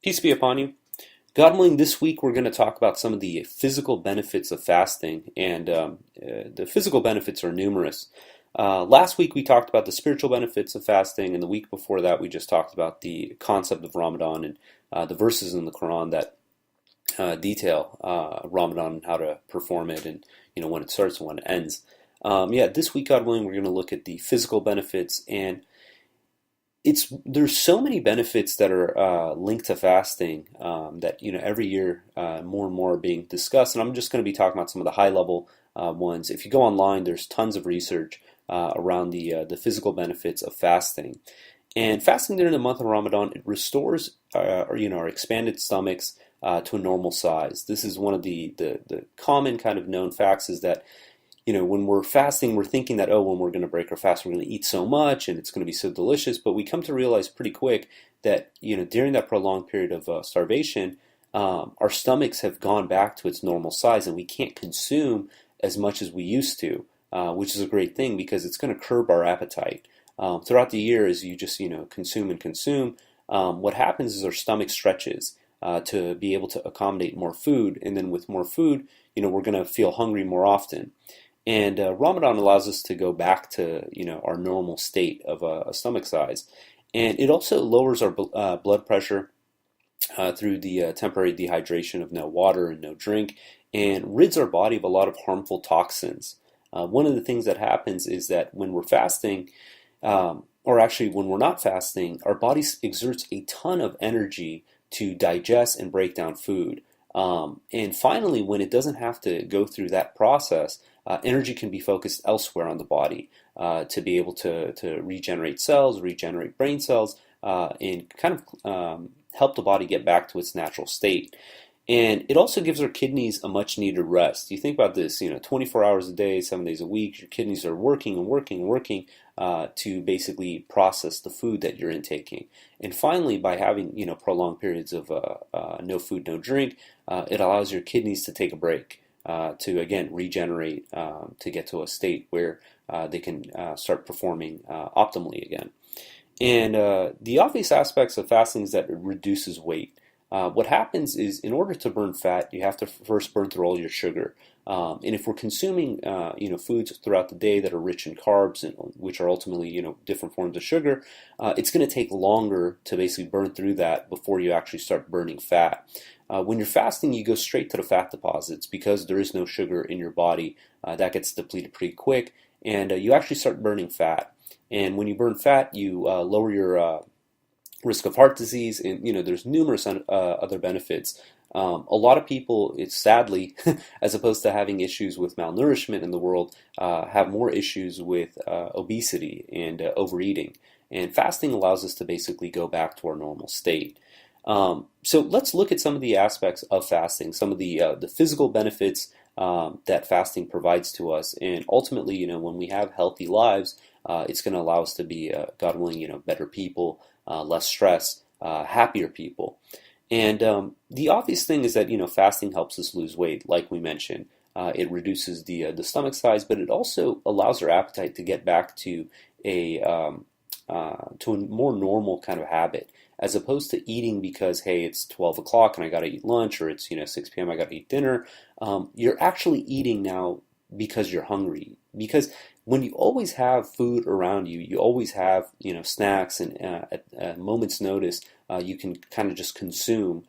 Peace be upon you. God willing, this week we're going to talk about some of the physical benefits of fasting, and the physical benefits are numerous. Last week we talked about the spiritual benefits of fasting, and the week before that we just talked about the concept of Ramadan and the verses in the Quran that detail Ramadan and how to perform it, and when it starts and when it ends. This week, God willing, we're going to look at the physical benefits, and there's so many benefits that are linked to fasting that every year more and more are being discussed, and I'm just going to be talking about some of the high level ones. If you go online, there's tons of research around the physical benefits of fasting. And fasting during the month of Ramadan, it restores our expanded stomachs to a normal size. This is one of the common kind of known facts, is that when we're fasting, we're thinking that, when we're going to break our fast, we're going to eat so much and it's going to be so delicious. But we come to realize pretty quick that, during that prolonged period of starvation, our stomachs have gone back to its normal size and we can't consume as much as we used to, which is a great thing because it's going to curb our appetite. Throughout the year, as you just, consume and consume, what happens is our stomach stretches to be able to accommodate more food. And then with more food, we're going to feel hungry more often. And Ramadan allows us to go back to our normal state of a stomach size, and it also lowers our blood pressure through the temporary dehydration of no water and no drink, and rids our body of a lot of harmful toxins. One of the things that happens is that when we're fasting, or actually when we're not fasting, our body exerts a ton of energy to digest and break down food. And finally, when it doesn't have to go through that process, energy can be focused elsewhere on the body to be able to regenerate cells, regenerate brain cells, and kind of help the body get back to its natural state. And it also gives our kidneys a much needed rest. You think about this, 24 hours a day, 7 days a week, your kidneys are working and working and working to basically process the food that you're intaking. And finally, by having, prolonged periods of no food, no drink, it allows your kidneys to take a break, to again regenerate, to get to a state where they can start performing optimally again. And the obvious aspects of fasting is that it reduces weight. What happens is, in order to burn fat, you have to first burn through all your sugar. And if we're consuming, foods throughout the day that are rich in carbs, and which are ultimately, different forms of sugar, it's going to take longer to basically burn through that before you actually start burning fat. When you're fasting, you go straight to the fat deposits because there is no sugar in your body. That gets depleted pretty quick, and you actually start burning fat. And when you burn fat, you lower your risk of heart disease, and there's numerous other benefits. A lot of people, it's sadly, as opposed to having issues with malnourishment in the world, have more issues with obesity and overeating. And fasting allows us to basically go back to our normal state. So let's look at some of the aspects of fasting, some of the physical benefits that fasting provides to us, and ultimately, when we have healthy lives, it's going to allow us to be, God willing, better people, less stress, happier people. And the obvious thing is that fasting helps us lose weight, like we mentioned. It reduces the stomach size, but it also allows our appetite to get back to a more normal kind of habit, as opposed to eating because, hey, it's 12 o'clock and I got to eat lunch, or it's 6 p.m. I got to eat dinner. You're actually eating now because you're hungry. Because when you always have food around you, you always have snacks, and at a moment's notice you can kind of just consume.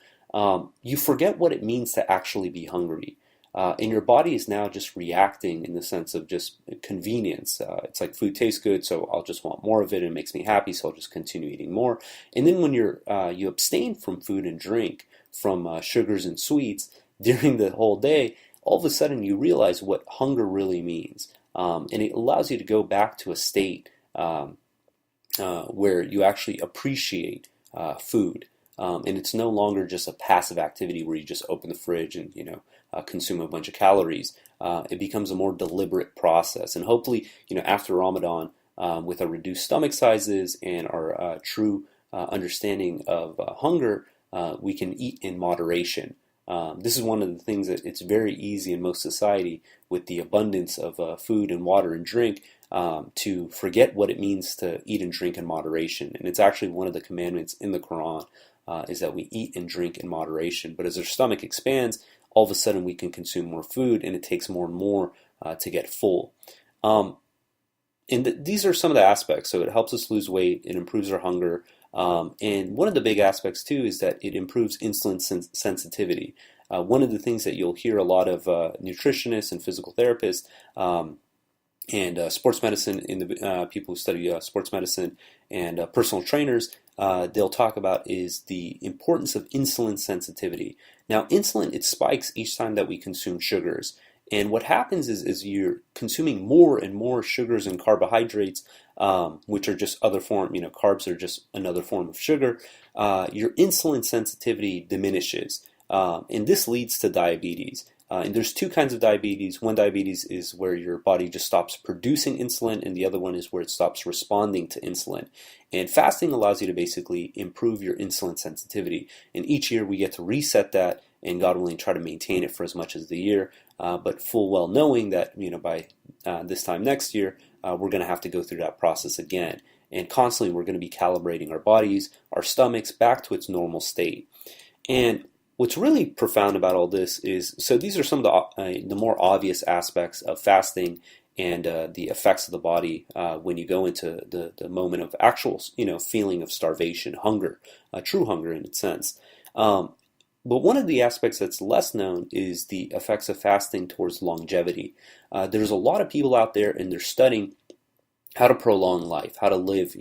You forget what it means to actually be hungry. And your body is now just reacting in the sense of just convenience. It's like food tastes good, so I'll just want more of it, and it makes me happy, so I'll just continue eating more. And then when you abstain from food and drink, from sugars and sweets during the whole day, all of a sudden you realize what hunger really means. And it allows you to go back to a state where you actually appreciate food. And it's no longer just a passive activity where you just open the fridge and consume a bunch of calories. It becomes a more deliberate process, and hopefully, after Ramadan, with our reduced stomach sizes and our true understanding of hunger, we can eat in moderation. This is one of the things that it's very easy in most society, with the abundance of food and water and drink, to forget what it means to eat and drink in moderation. And it's actually one of the commandments in the Quran. is that we eat and drink in moderation. But as our stomach expands, all of a sudden we can consume more food, and it takes more and more to get full. Um, and these are some of the aspects. So it helps us lose weight, it improves our hunger, and one of the big aspects too is that it improves insulin sensitivity. One of the things that you'll hear a lot of nutritionists and physical therapists and sports medicine in the people who study sports medicine and personal trainers, they'll talk about is the importance of insulin sensitivity. Now, insulin, it spikes each time that we consume sugars. And what happens is you're consuming more and more sugars and carbohydrates, which are just other form, carbs are just another form of sugar. Your insulin sensitivity diminishes, and this leads to diabetes. And there's two kinds of diabetes. One diabetes is where your body just stops producing insulin, and the other one is where it stops responding to insulin. And fasting allows you to basically improve your insulin sensitivity. And each year we get to reset that, and God willing, try to maintain it for as much as the year. But full well knowing that by this time next year, we're going to have to go through that process again. And constantly we're going to be calibrating our bodies, our stomachs back to its normal state. And what's really profound about all this is, so these are some of the more obvious aspects of fasting and the effects of the body when you go into the moment of actual, feeling of starvation, hunger, true hunger in its sense. But one of the aspects that's less known is the effects of fasting towards longevity. There's a lot of people out there, and they're studying how to prolong life, how to live,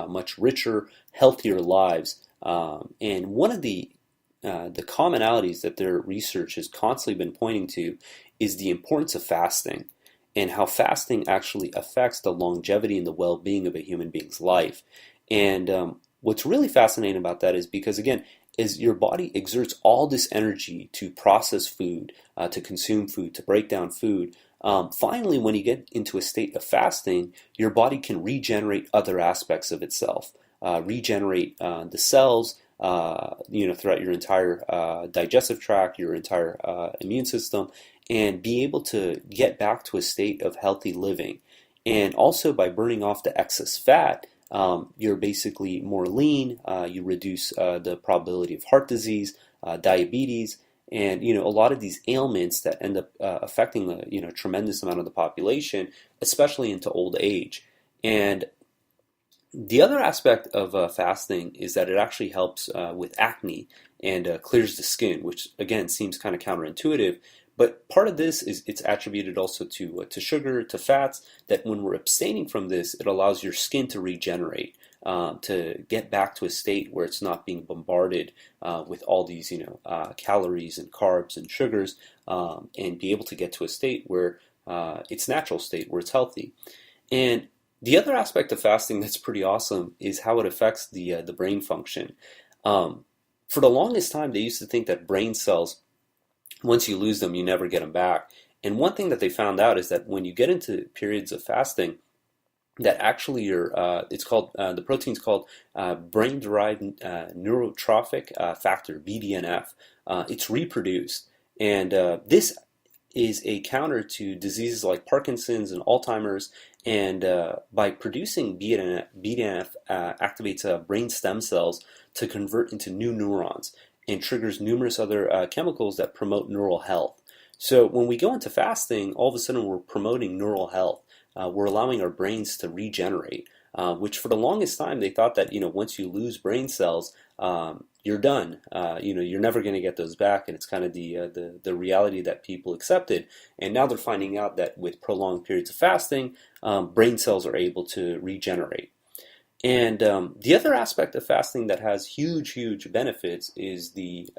much richer, healthier lives. And one of the commonalities that their research has constantly been pointing to is the importance of fasting and how fasting actually affects the longevity and the well-being of a human being's life. And what's really fascinating about that is because, again, as your body exerts all this energy to process food, to consume food, to break down food, finally, when you get into a state of fasting, your body can regenerate other aspects of itself, regenerate the cells, throughout your entire digestive tract, your entire immune system, and be able to get back to a state of healthy living. And also by burning off the excess fat, you're basically more lean, you reduce the probability of heart disease, diabetes, and a lot of these ailments that end up affecting the tremendous amount of the population, especially into old age. And the other aspect of fasting is that it actually helps with acne and clears the skin, which again seems kind of counterintuitive. But part of this is it's attributed also to sugar, to fats, that when we're abstaining from this, it allows your skin to regenerate, to get back to a state where it's not being bombarded with all these calories and carbs and sugars, and be able to get to a state where its natural state, where it's healthy. And the other aspect of fasting that's pretty awesome is how it affects the brain function. For the longest time, they used to think that brain cells, once you lose them, you never get them back. And one thing that they found out is that when you get into periods of fasting, that actually it's called the protein's called brain-derived neurotrophic factor, BDNF. It's reproduced, and this is a counter to diseases like Parkinson's and Alzheimer's. And by producing BDNF activates brain stem cells to convert into new neurons and triggers numerous other chemicals that promote neural health. So when we go into fasting, all of a sudden we're promoting neural health. We're allowing our brains to regenerate, which for the longest time they thought that once you lose brain cells, you're done. You're never going to get those back, and it's kind of the reality that people accepted. And now they're finding out that with prolonged periods of fasting, brain cells are able to regenerate. And the other aspect of fasting that has huge benefits is the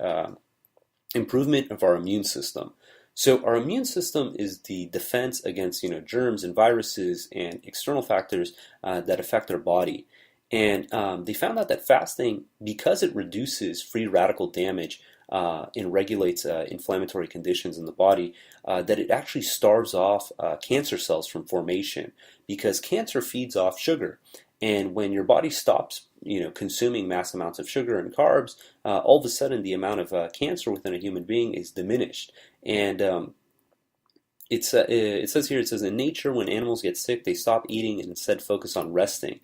improvement of our immune system. So our immune system is the defense against germs and viruses and external factors that affect our body. And they found out that fasting, because it reduces free radical damage and regulates inflammatory conditions in the body, that it actually starves off cancer cells from formation, because cancer feeds off sugar. And when your body stops, consuming mass amounts of sugar and carbs, all of a sudden the amount of cancer within a human being is diminished. And it says here, it says, in nature, when animals get sick, they stop eating and instead focus on resting.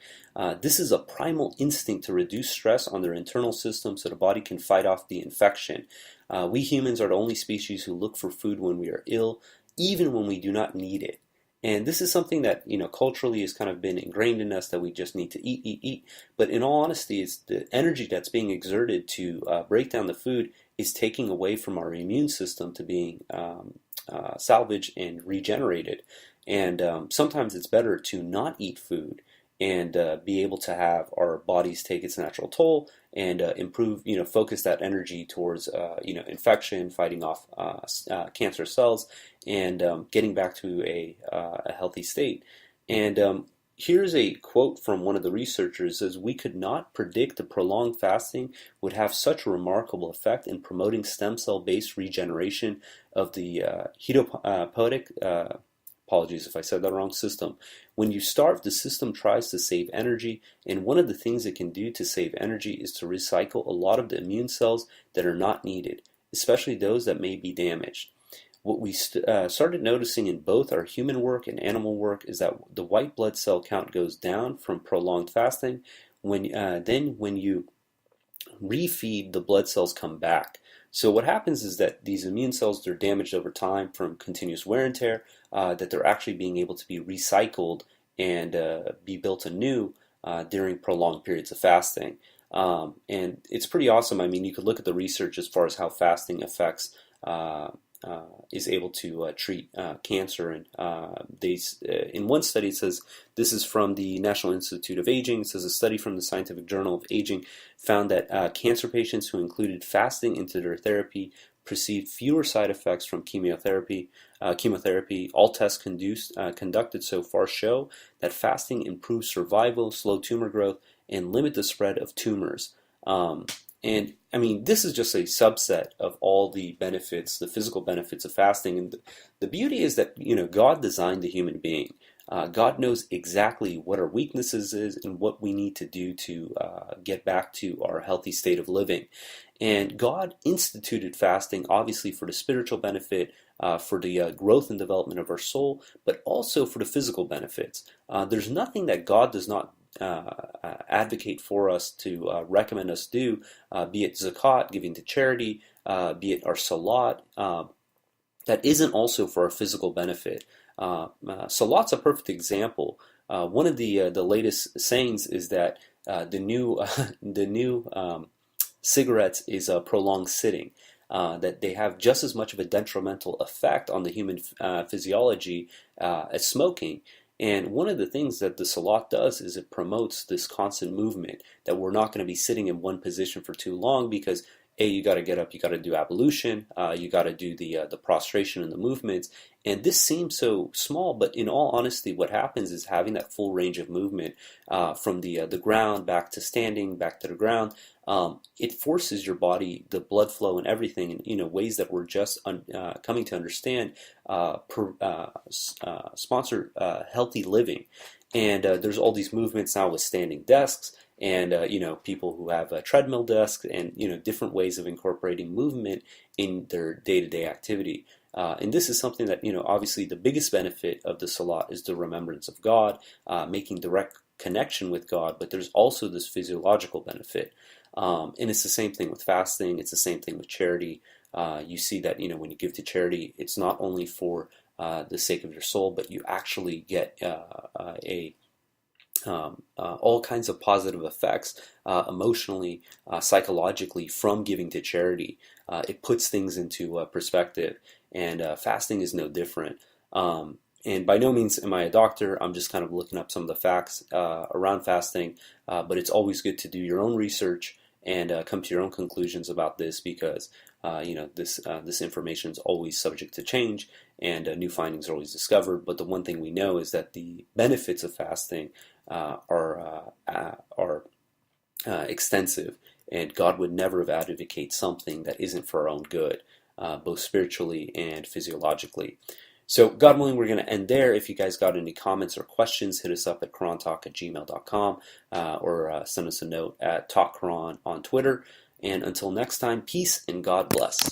This is a primal instinct to reduce stress on their internal system so the body can fight off the infection. We humans are the only species who look for food when we are ill, even when we do not need it. And this is something that, culturally has kind of been ingrained in us, that we just need to eat, eat, eat. But in all honesty, it's the energy that's being exerted to break down the food is taking away from our immune system to being salvaged and regenerated. And sometimes it's better to not eat food and be able to have our bodies take its natural toll and improve, focus that energy towards, infection, fighting off cancer cells, and getting back to a healthy state. And here's a quote from one of the researchers. It says, "We could not predict that prolonged fasting would have such a remarkable effect in promoting stem cell-based regeneration of the hematopoietic apologies if I said that wrong, system. When you starve, the system tries to save energy, and one of the things it can do to save energy is to recycle a lot of the immune cells that are not needed, especially those that may be damaged. What we started noticing in both our human work and animal work is that the white blood cell count goes down from prolonged fasting. When you refeed, the blood cells come back. So what happens is that these immune cells, they're damaged over time from continuous wear and tear, that they're actually being able to be recycled and be built anew during prolonged periods of fasting. And it's pretty awesome. I mean, you could look at the research as far as how fasting affects is able to treat cancer. And in one study, it says, this is from the National Institute of Aging. It says a study from the Scientific Journal of Aging found that cancer patients who included fasting into their therapy perceived fewer side effects from chemotherapy. All tests conducted so far show that fasting improves survival, slow tumor growth, and limit the spread of tumors. And I mean, this is just a subset of all the benefits, the physical benefits of fasting. And the beauty is that, God designed the human being. God knows exactly what our weaknesses is and what we need to do to get back to our healthy state of living. And God instituted fasting, obviously, for the spiritual benefit, for the growth and development of our soul, but also for the physical benefits. There's nothing that God does not advocate for us to recommend us do, be it zakat, giving to charity, be it our salat, that isn't also for our physical benefit. Salat's a perfect example. One of the latest sayings is that the new cigarettes is prolonged sitting. That they have just as much of a detrimental effect on the human physiology as smoking. And one of the things that the salat does is it promotes this constant movement, that we're not going to be sitting in one position for too long, because you got to get up, you got to do ablution, you got to do the prostration and the movements. And this seems so small, but in all honesty, what happens is having that full range of movement from the ground back to standing, back to the ground. It forces your body, the blood flow and everything, in ways that we're just coming to understand. Sponsor healthy living, and there's all these movements now with standing desks, and people who have treadmill desks, and different ways of incorporating movement in their day-to-day activity. And this is something that, obviously the biggest benefit of the salat is the remembrance of God, making direct connection with God, but there's also this physiological benefit. And it's the same thing with fasting, it's the same thing with charity. You see that, when you give to charity, it's not only for the sake of your soul, but you actually get all kinds of positive effects emotionally, psychologically, from giving to charity. It puts things into perspective, and fasting is no different. And by no means am I a doctor. I'm just kind of looking up some of the facts around fasting, but it's always good to do your own research and come to your own conclusions about this, because this information is always subject to change, and new findings are always discovered. But the one thing we know is that the benefits of fasting are extensive, and God would never have advocated something that isn't for our own good, both spiritually and physiologically. So, God willing, we're going to end there. If you guys got any comments or questions, hit us up at QuranTalk@gmail.com, or send us a note at TalkQuran on Twitter. And until next time, peace and God bless.